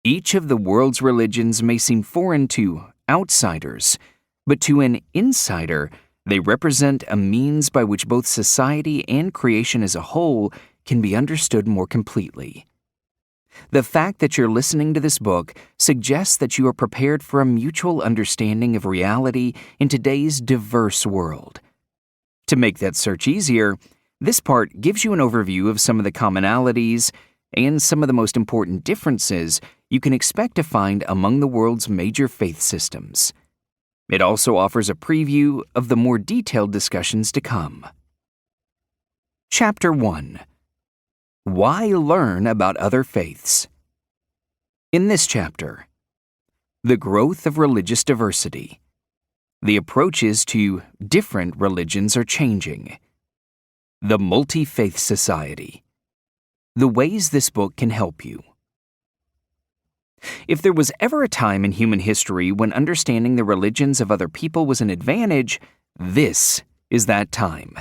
Each of the world's religions may seem foreign to outsiders, but to an insider, they represent a means by which both society and creation as a whole can be understood more completely. The fact that you're listening to this book suggests that you are prepared for a mutual understanding of reality in today's diverse world. To make that search easier, this part gives you an overview of some of the commonalities and some of the most important differences you can expect to find among the world's major faith systems. It also offers a preview of the more detailed discussions to come. Chapter 1. Why learn about other faiths? In this chapter, the growth of religious diversity. The approaches to different religions are changing. The multi-faith society. The ways this book can help you. If there was ever a time in human history when understanding the religions of other people was an advantage, this is that time.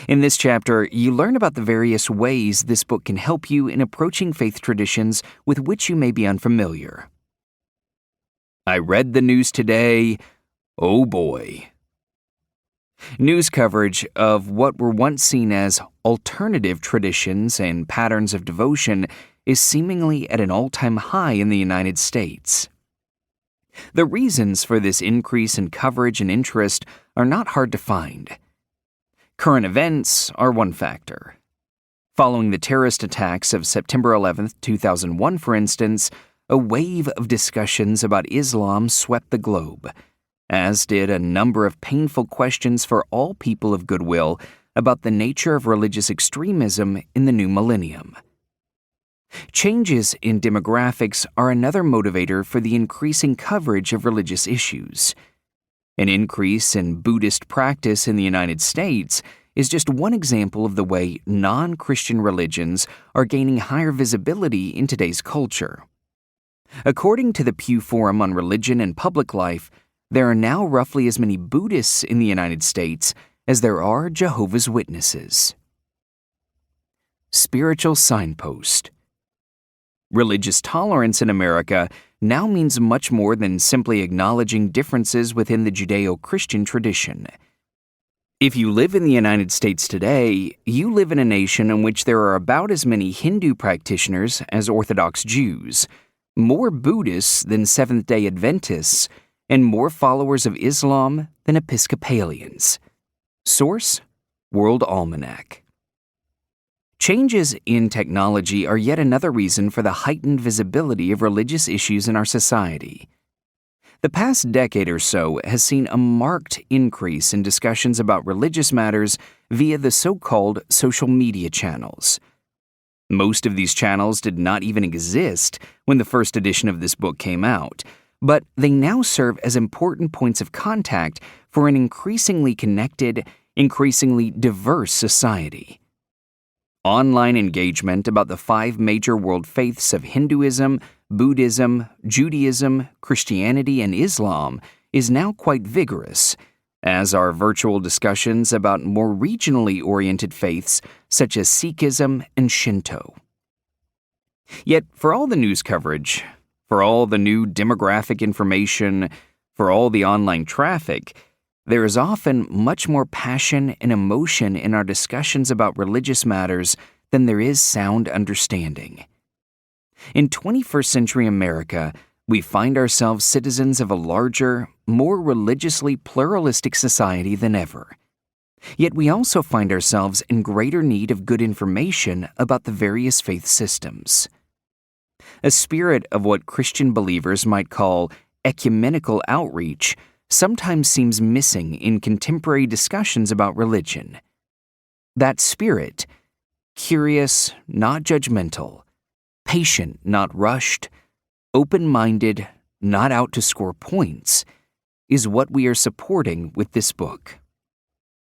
In this chapter, you learn about the various ways this book can help you in approaching faith traditions with which you may be unfamiliar. I read the news today. Oh boy. News coverage of what were once seen as alternative traditions and patterns of devotion is seemingly at an all-time high in the United States. The reasons for this increase in coverage and interest are not hard to find. Current events are one factor. Following the terrorist attacks of September 11, 2001, for instance, a wave of discussions about Islam swept the globe, as did a number of painful questions for all people of goodwill about the nature of religious extremism in the new millennium. Changes in demographics are another motivator for the increasing coverage of religious issues. An increase in Buddhist practice in the United States is just one example of the way non-Christian religions are gaining higher visibility in today's culture. According to the Pew Forum on Religion and Public Life, there are now roughly as many Buddhists in the United States as there are Jehovah's Witnesses. Spiritual signpost. Religious tolerance in America now means much more than simply acknowledging differences within the Judeo-Christian tradition. If you live in the United States today, you live in a nation in which there are about as many Hindu practitioners as Orthodox Jews, more Buddhists than Seventh-day Adventists, and more followers of Islam than Episcopalians. Source: World Almanac. Changes in technology are yet another reason for the heightened visibility of religious issues in our society. The past decade or so has seen a marked increase in discussions about religious matters via the so-called social media channels. Most of these channels did not even exist when the first edition of this book came out, but they now serve as important points of contact for an increasingly connected, increasingly diverse society. Online engagement about the 5 major world faiths of Hinduism, Buddhism, Judaism, Christianity, and Islam is now quite vigorous, as are virtual discussions about more regionally oriented faiths such as Sikhism and Shinto. Yet, for all the news coverage, for all the new demographic information, for all the online traffic, there is often much more passion and emotion in our discussions about religious matters than there is sound understanding. In 21st century America, we find ourselves citizens of a larger, more religiously pluralistic society than ever. Yet we also find ourselves in greater need of good information about the various faith systems. A spirit of what Christian believers might call ecumenical outreach sometimes seems missing in contemporary discussions about religion. That spirit, curious, not judgmental, patient, not rushed, open-minded, not out to score points, is what we are supporting with this book.